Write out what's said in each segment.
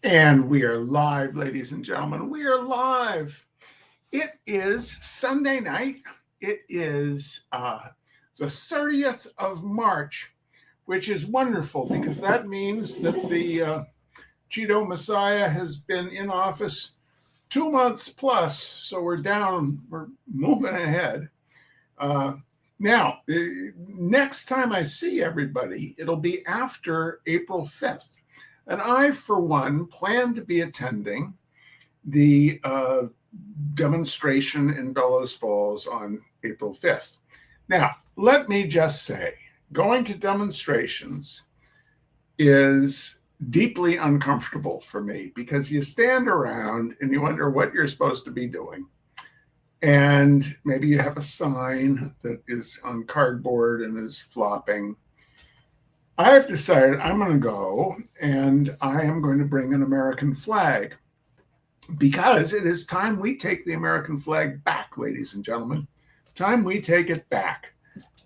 And we are live, ladies and gentlemen. We are live. It is Sunday night. It is the 30th of March, which is wonderful because that means that the Cheeto Messiah has been in office 2 months plus. So we're moving ahead. Now, next time I see everybody, it'll be after April 5th. And I, for one, plan to be attending the demonstration in Bellows Falls on April 5th. Now, let me just say, going to demonstrations is deeply uncomfortable for me because you stand around and you wonder what you're supposed to be doing. And maybe you have a sign that is on cardboard and is flopping. I have decided I'm going to go and I am going to bring an American flag because it is time we take the American flag back, ladies and gentlemen. Time we take it back.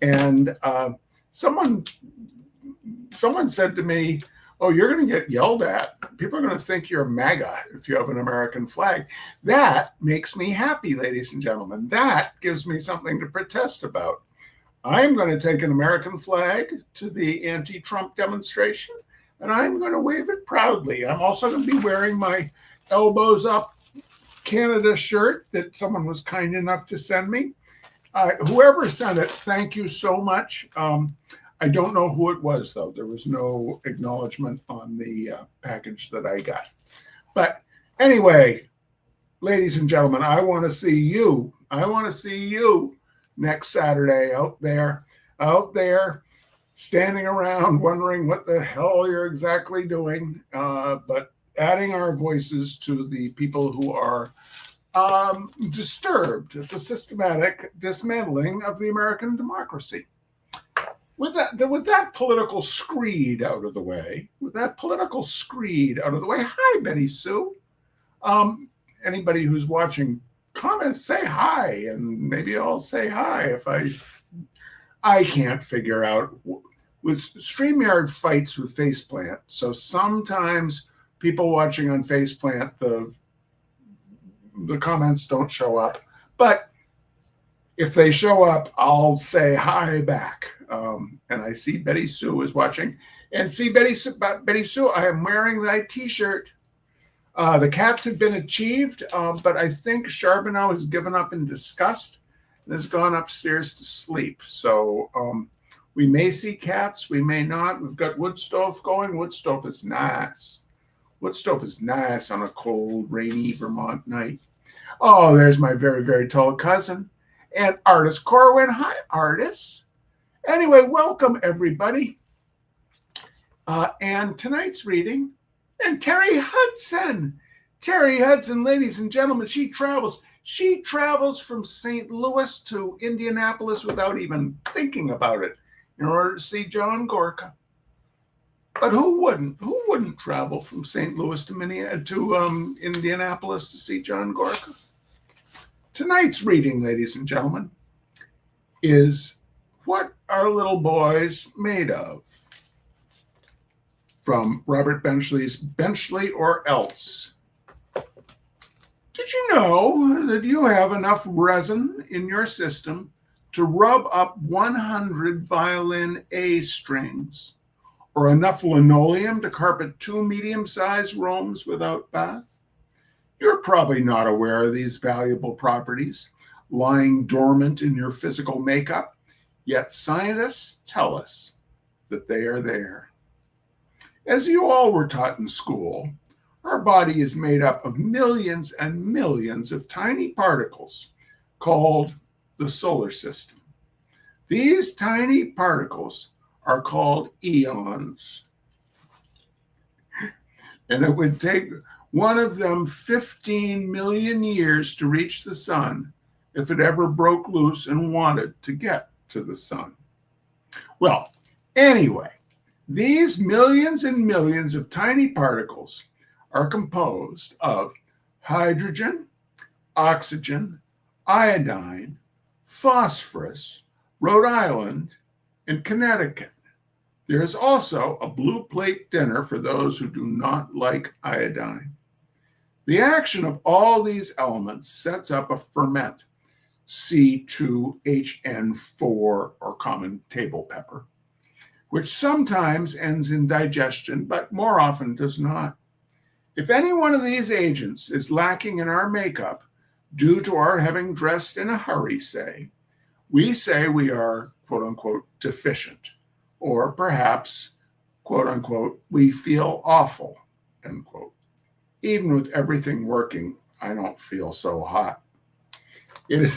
And someone said to me, "Oh, you're going to get yelled at. People are going to think you're MAGA if you have an American flag." That makes me happy, ladies and gentlemen. That gives me something to protest about. I'm going to take an American flag to the anti-Trump demonstration, and I'm going to wave it proudly. I'm also going to be wearing my elbows up Canada shirt that someone was kind enough to send me. Whoever sent it, thank you so much. I don't know who it was, though. There was no acknowledgement on the package that I got. But anyway, ladies and gentlemen, I want to see you. I want to see you next Saturday out there, standing around wondering what the hell you're exactly doing, but adding our voices to the people who are disturbed at the systematic dismantling of the American democracy. With that political screed out of the way, hi, Betty Sue. Anybody who's watching, comment, say hi, and maybe I'll say hi if I can't figure out. With StreamYard fights with Faceplant, so sometimes people watching on Faceplant, the comments don't show up, but if they show up, I'll say hi back. And I see Betty Sue is watching, and see Betty Sue, I am wearing that T-shirt. The caps have been achieved, but I think Charbonneau has given up in disgust and has gone upstairs to sleep. So we may see cats, we may not. We've got wood stove going. Wood stove is nice. Wood stove is nice on a cold, rainy Vermont night. Oh, there's my very, very tall cousin and Artist Corwin. Hi, Artist. Anyway, welcome, everybody. And tonight's reading, and Terry Hudson, ladies and gentlemen, she travels from St. Louis to Indianapolis without even thinking about it in order to see John Gorka. But who wouldn't travel from St. Louis to Indianapolis to see John Gorka? Tonight's reading, ladies and gentlemen, is What Are Little Boys Made Of? From Robert Benchley's Benchley or Else. Did you know that you have enough resin in your system to rub up 100 violin A strings, or enough linoleum to carpet 2 medium-sized rooms without bath? You're probably not aware of these valuable properties lying dormant in your physical makeup, yet scientists tell us that they are there. As you all were taught in school, our body is made up of millions and millions of tiny particles called the solar system. These tiny particles are called eons. And it would take one of them 15 million years to reach the sun if it ever broke loose and wanted to get to the sun. Well, anyway, these millions and millions of tiny particles are composed of hydrogen, oxygen, iodine, phosphorus, Rhode Island, and Connecticut. There is also a blue plate dinner for those who do not like iodine. The action of all these elements sets up a ferment, C2HN4, or common table pepper, which sometimes ends in digestion, but more often does not. If any one of these agents is lacking in our makeup due to our having dressed in a hurry, we say we are, quote unquote, deficient, or perhaps, quote unquote, we feel awful, end quote. Even with everything working, I don't feel so hot. It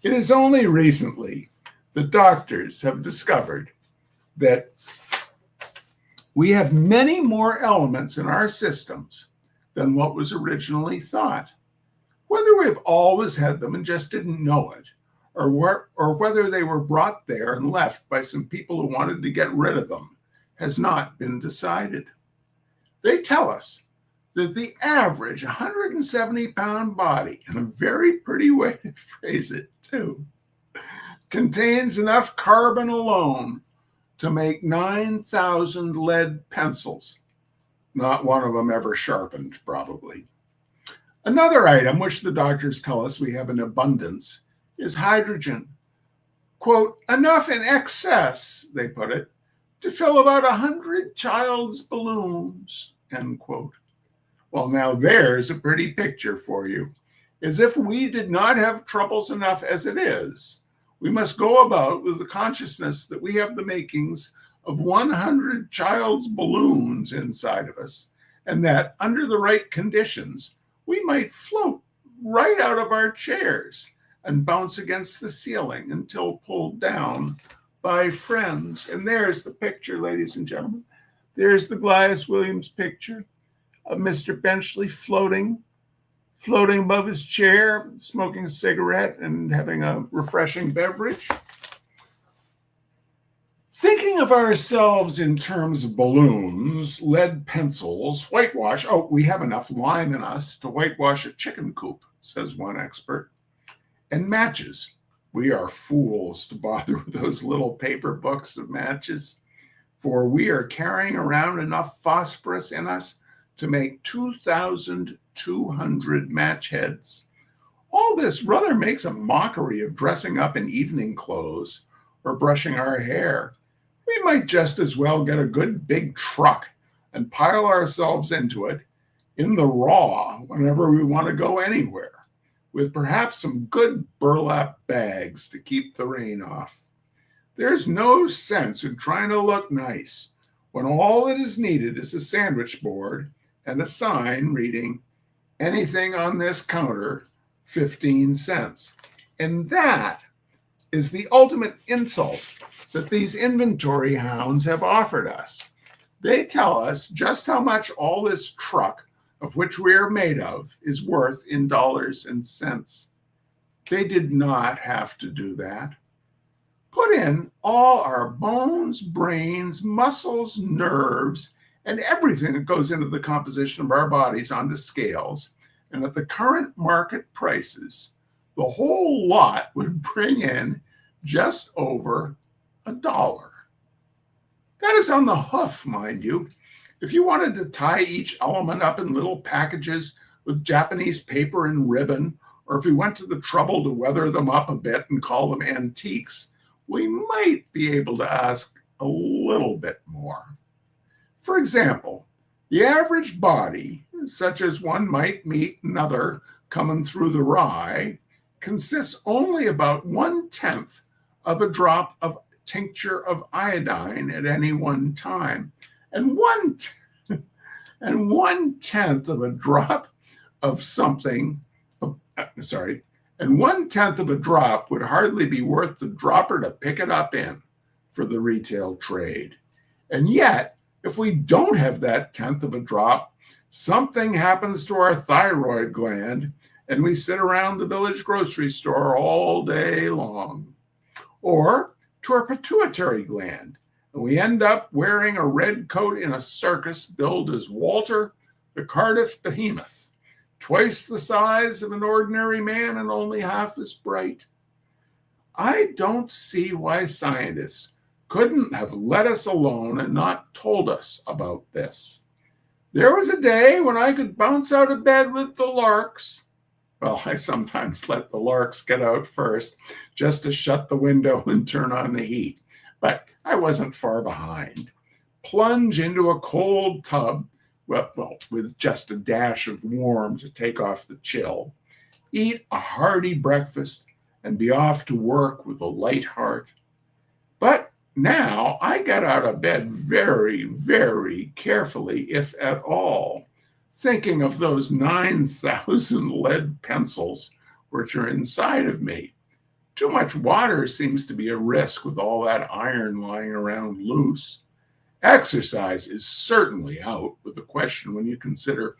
is only recently that doctors have discovered that we have many more elements in our systems than what was originally thought. Whether we've always had them and just didn't know it, or whether they were brought there and left by some people who wanted to get rid of them, has not been decided. They tell us that the average 170-pound body, and a very pretty way to phrase it too, contains enough carbon alone to make 9,000 lead pencils. Not one of them ever sharpened, probably. Another item which the doctors tell us we have in abundance is hydrogen. Quote, enough in excess, they put it, to fill about 100 child's balloons, end quote. Well, now there's a pretty picture for you. As if we did not have troubles enough as it is, we must go about with the consciousness that we have the makings of 100 child's balloons inside of us, and that under the right conditions, we might float right out of our chairs and bounce against the ceiling until pulled down by friends. And there's the picture, ladies and gentlemen. There's the Glyas Williams picture of Mr. Benchley floating above his chair, smoking a cigarette and having a refreshing beverage. Thinking of ourselves in terms of balloons, lead pencils, whitewash. Oh, we have enough lime in us to whitewash a chicken coop, says one expert. And matches. We are fools to bother with those little paper books of matches, for we are carrying around enough phosphorus in us to make 2,200 match heads. All this rather makes a mockery of dressing up in evening clothes or brushing our hair. We might just as well get a good big truck and pile ourselves into it in the raw whenever we want to go anywhere, with perhaps some good burlap bags to keep the rain off. There's no sense in trying to look nice when all that is needed is a sandwich board and a sign reading, anything on this counter, 15 cents. And that is the ultimate insult that these inventory hounds have offered us. They tell us just how much all this truck of which we are made of is worth in dollars and cents. They did not have to do that. Put in all our bones, brains, muscles, nerves, and everything that goes into the composition of our bodies onto scales, and at the current market prices, the whole lot would bring in just over $1. That is on the hoof, mind you. If you wanted to tie each element up in little packages with Japanese paper and ribbon, or if we went to the trouble to weather them up a bit and call them antiques, we might be able to ask a little bit more. For example, the average body, such as one might meet another coming through the rye, consists only about 1/10 of a drop of tincture of iodine at any one time. And 1/10 of a drop of something, and 1/10 of a drop would hardly be worth the dropper to pick it up in for the retail trade. And yet, if we don't have that 1/10 of a drop, something happens to our thyroid gland and we sit around the village grocery store all day long. Or to our pituitary gland, and we end up wearing a red coat in a circus billed as Walter the Cardiff Behemoth, twice the size of an ordinary man and only half as bright. I don't see why scientists couldn't have let us alone and not told us about this. There was a day when I could bounce out of bed with the larks. Well, I sometimes let the larks get out first just to shut the window and turn on the heat, but I wasn't far behind. Plunge into a cold tub, well, with just a dash of warm to take off the chill, eat a hearty breakfast, and be off to work with a light heart. But now I get out of bed very, very carefully, if at all, thinking of those 9,000 lead pencils which are inside of me. Too much water seems to be a risk with all that iron lying around loose. Exercise is certainly out of the question when you consider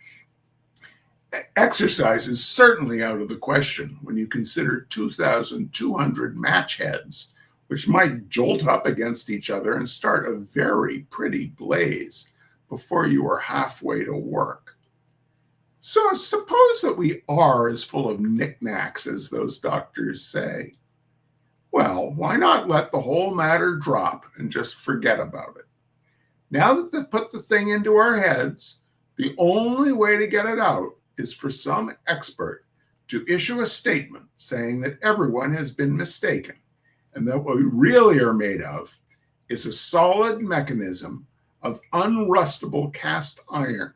2,200 match heads, which might jolt up against each other and start a very pretty blaze before you are halfway to work. So suppose that we are as full of knickknacks as those doctors say. Well, why not let the whole matter drop and just forget about it? Now that they've put the thing into our heads, the only way to get it out is for some expert to issue a statement saying that everyone has been mistaken and that what we really are made of is a solid mechanism of unrustable cast iron.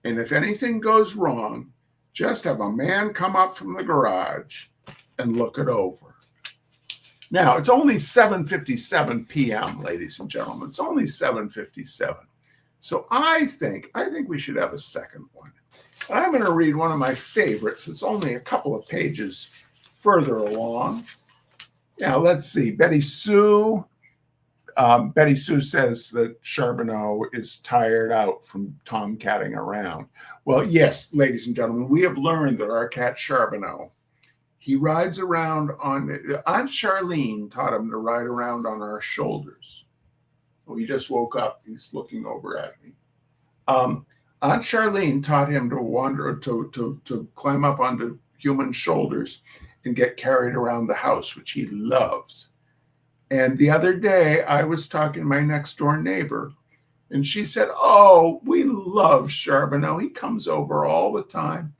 And if anything goes wrong, just have a man come up from the garage and look it over. Now, it's only 7:57 p.m., ladies and gentlemen. It's only 7:57. So I think we should have a second one. I'm going to read one of my favorites. It's only a couple of pages further along. Now, let's see. Betty Sue says that Charbonneau is tired out from tomcatting around. Well, yes, ladies and gentlemen, we have learned that our cat Charbonneau, he rides around on, Aunt Charlene taught him to ride around on our shoulders. Well, he just woke up. He's looking over at me. Aunt Charlene taught him to wander, to climb up onto human shoulders and get carried around the house, which he loves. And the other day, I was talking to my next door neighbor, and she said, "Oh, we love Charbonneau. He comes over all the time,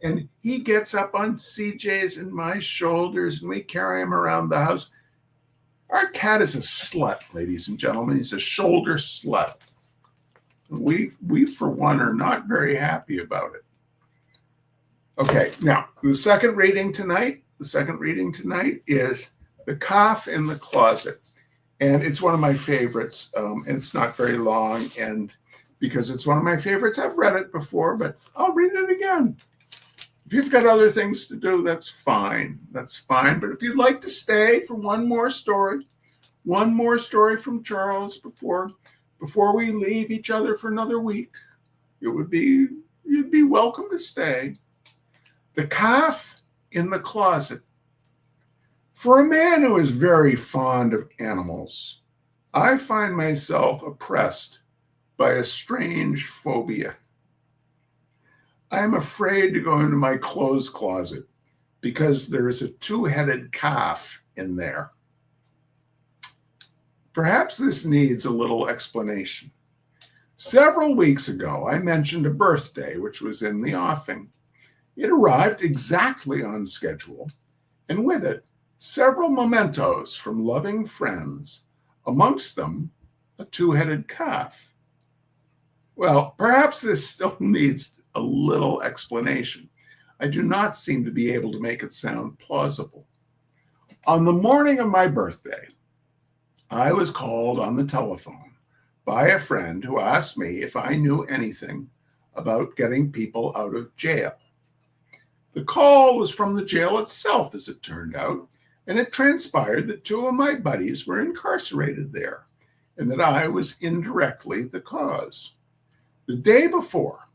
and he gets up on CJ's and my shoulders, and we carry him around the house." Our cat is a slut, ladies and gentlemen. He's a shoulder slut. We for one, are not very happy about it. Okay, now, the second reading tonight is The Calf in the Closet. And it's one of my favorites. And it's not very long. And because it's one of my favorites, I've read it before, but I'll read it again. If you've got other things to do, that's fine. That's fine. But if you'd like to stay for one more story from Charles before we leave each other for another week, you'd be welcome to stay. The Calf in the Closet. For a man who is very fond of animals, I find myself oppressed by a strange phobia. I am afraid to go into my clothes closet because there is a two-headed calf in there. Perhaps this needs a little explanation. Several weeks ago, I mentioned a birthday which was in the offing. It arrived exactly on schedule, and with it, several mementos from loving friends, amongst them a two-headed calf. Well, perhaps this still needs a little explanation. I do not seem to be able to make it sound plausible. On the morning of my birthday, I was called on the telephone by a friend who asked me if I knew anything about getting people out of jail. The call was from the jail itself, as it turned out, and it transpired that two of my buddies were incarcerated there, and that I was indirectly the cause. The day before,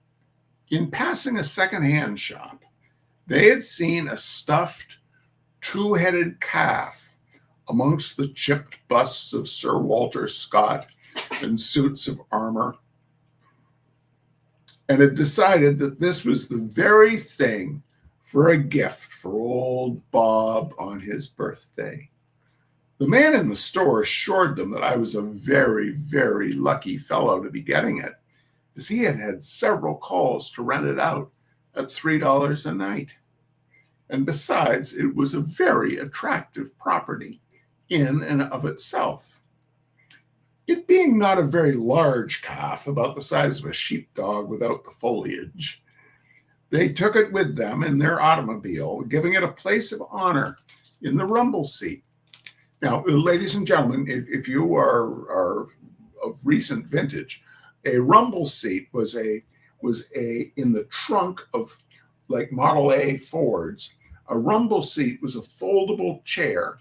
in passing a second-hand shop, they had seen a stuffed, two-headed calf amongst the chipped busts of Sir Walter Scott and suits of armor, and had decided that this was the very thing for a gift for old Bob on his birthday. The man in the store assured them that I was a very, very lucky fellow to be getting it, as he had had several calls to rent it out at $3 a night. And besides, it was a very attractive property in and of itself. It being not a very large calf, about the size of a sheepdog without the foliage, they took it with them in their automobile, giving it a place of honor in the rumble seat. Now, ladies and gentlemen, if you are of recent vintage, a rumble seat was in the trunk of like Model A Fords. A rumble seat was a foldable chair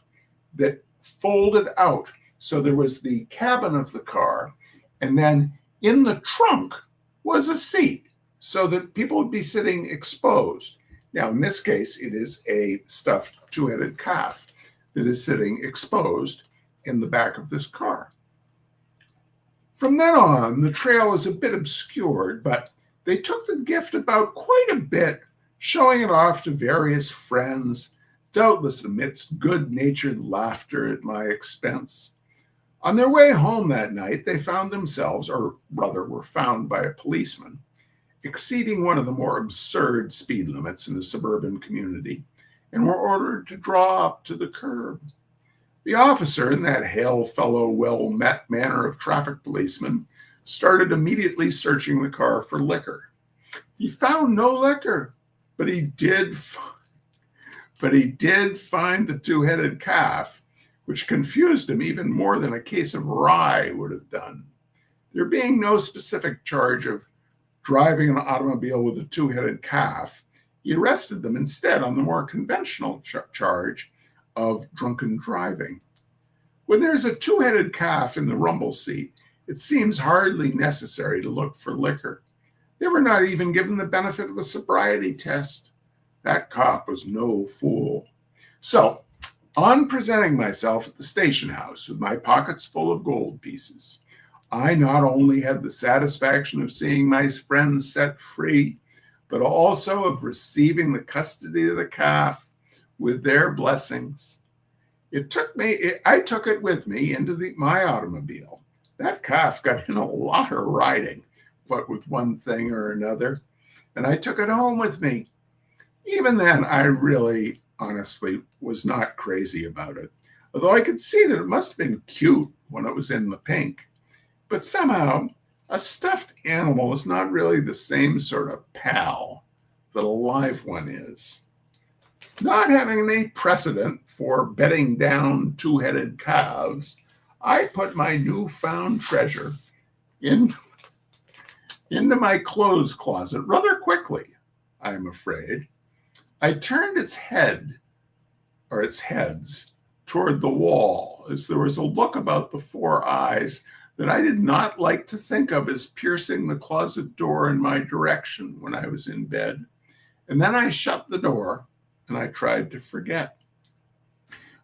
that folded out. So there was the cabin of the car, and then in the trunk was a seat so that people would be sitting exposed. Now, in this case, it is a stuffed two-headed calf that is sitting exposed in the back of this car. From then on, the trail is a bit obscured, but they took the gift about quite a bit, showing it off to various friends, doubtless amidst good-natured laughter at my expense. On their way home that night, they found themselves, or rather were found by a policeman, exceeding one of the more absurd speed limits in a suburban community, and were ordered to draw up to the curb. The officer, in that hail fellow, well-met manner of traffic policeman, started immediately searching the car for liquor. He found no liquor, but he did find the two-headed calf, which confused him even more than a case of rye would have done. There being no specific charge of driving an automobile with a two-headed calf, he arrested them instead on the more conventional charge of drunken driving. When there's a two-headed calf in the rumble seat, it seems hardly necessary to look for liquor. They were not even given the benefit of a sobriety test. That cop was no fool. So, on presenting myself at the station house with my pockets full of gold pieces, I not only had the satisfaction of seeing my friends set free, but also of receiving the custody of the calf with their blessings. I took it with me into my automobile. That calf got in a lot of riding, what with one thing or another, and I took it home with me. Even then, I really, honestly, was not crazy about it, although I could see that it must have been cute when it was in the pink. But somehow, a stuffed animal is not really the same sort of pal that a live one is. Not having any precedent for bedding down two-headed calves, I put my newfound treasure into my clothes closet rather quickly, I'm afraid. I turned its heads toward the wall, as there was a look about the four eyes that I did not like to think of as piercing the closet door in my direction when I was in bed. And then I shut the door and I tried to forget.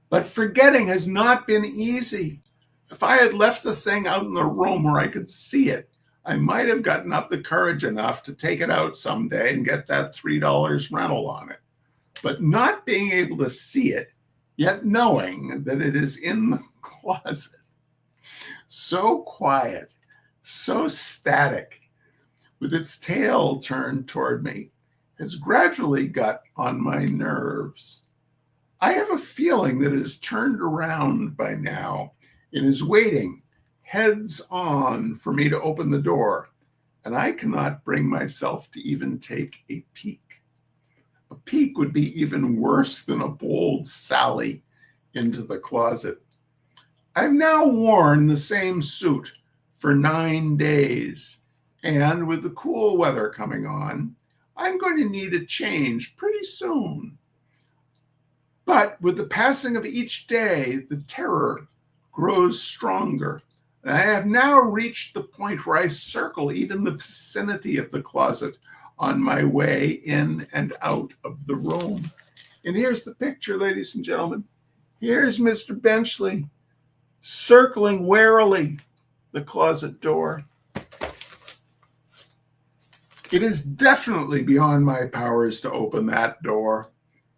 But forgetting has not been easy. If I had left the thing out in the room where I could see it, I might have gotten up the courage enough to take it out someday and get that $3 rental on it. But not being able to see it, yet knowing that it is in the closet, so quiet, so static, with its tail turned toward me, has gradually got on my nerves. I have a feeling that it is turned around by now and is waiting heads on for me to open the door, and I cannot bring myself to even take a peek. A peek would be even worse than a bold sally into the closet. I've now worn the same suit for 9 days, and with the cool weather coming on, I'm going to need a change pretty soon. But with the passing of each day, the terror grows stronger. And I have now reached the point where I circle even the vicinity of the closet on my way in and out of the room. And here's the picture, ladies and gentlemen. Here's Mr. Benchley circling warily the closet door. It is definitely beyond my powers to open that door.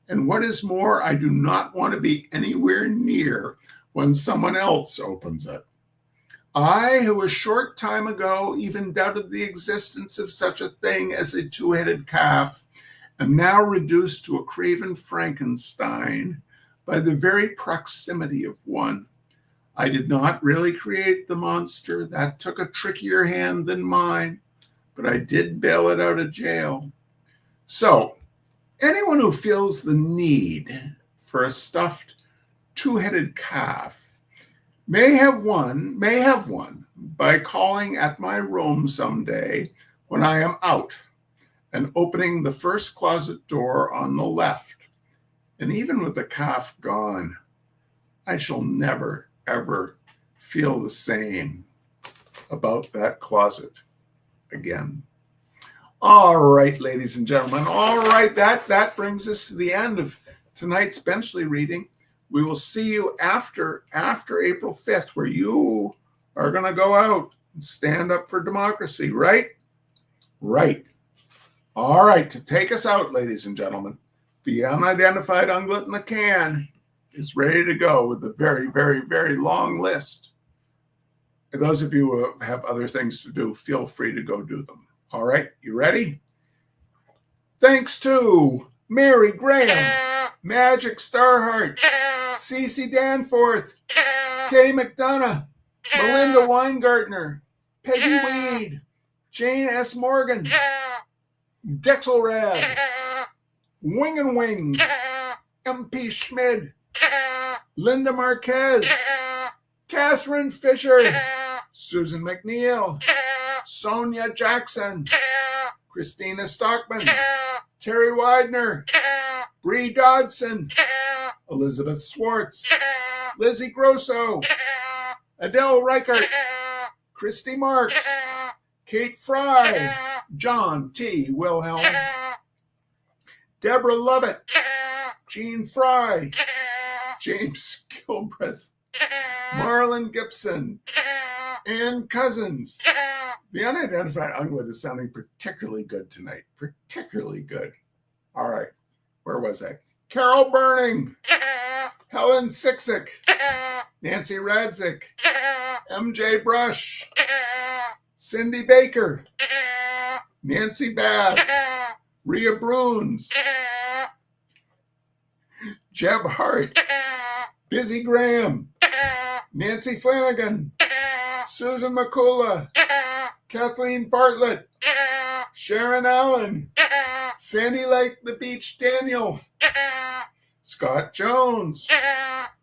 And what is more, I do not want to be anywhere near when someone else opens it. I, who a short time ago even doubted the existence of such a thing as a two-headed calf, am now reduced to a craven Frankenstein by the very proximity of one. I did not really create the monster. That took a trickier hand than mine, but I did bail it out of jail. So, anyone who feels the need for a stuffed two-headed calf may have one by calling at my room someday when I am out and opening the first closet door on the left. And even with the calf gone, I shall never, ever feel the same about that closet again. All right, ladies and gentlemen. All right, that brings us to the end of tonight's Benchley reading. We will see you after April 5th, where you are going to go out and stand up for democracy, right? Right. All right, to take us out, ladies and gentlemen, the unidentified ungulate in the can is ready to go with a very, very, very long list. And those of you who have other things to do, feel free to go do them. All right, you ready? Thanks to Mary Graham, Magic Starheart, Cece Danforth, Kay McDonough, Melinda Weingartner, Peggy Weed, Jane S. Morgan, Dexelrad, Wing and Wing, MP Schmid, Linda Marquez, Catherine Fisher, Susan McNeil, Sonia Jackson, Christina Stockman, Terry Widener, Bree Dodson, Elizabeth Swartz, Lizzie Grosso, Adele Reichert, Christy Marks, Kate Fry, John T. Wilhelm, Deborah Lovett, Jean Fry, James Gilbreth, Marlon Gibson, Ann Cousins. The unidentified ungulate is sounding particularly good tonight. Particularly good. All right. Where was I? Carol Burning, Helen Siksick, Nancy Radzik, MJ Brush, Cindy Baker, Nancy Bass, Rhea Bruns, Jeb Hart, Busy Graham, Nancy Flanagan, Susan McCullough, Kathleen Bartlett, Sharon Allen, Sandy Lake the Beach Daniel, Scott Jones,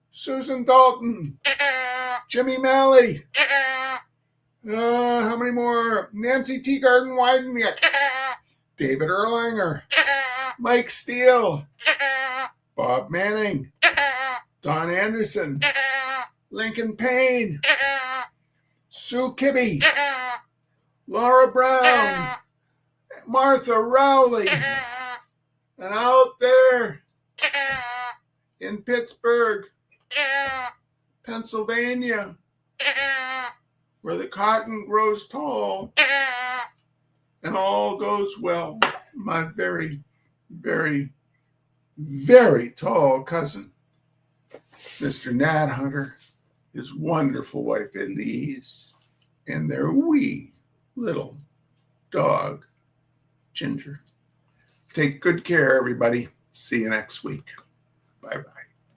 Susan Dalton, Jimmy Malley, how many more? Nancy Teagarden Weidenbeck, David Erlanger, Mike Steele, Bob Manning, Don Anderson, Lincoln Payne, Sue Kibbe, Laura Brown, Martha Rowley, and out there in Pittsburgh, Pennsylvania, where the cotton grows tall and all goes well, my very, very, very tall cousin, Mr. Gnat Hunter, his wonderful wife Elise, and their wee little dog, Ginger. Take good care, everybody. See you next week. Bye-bye.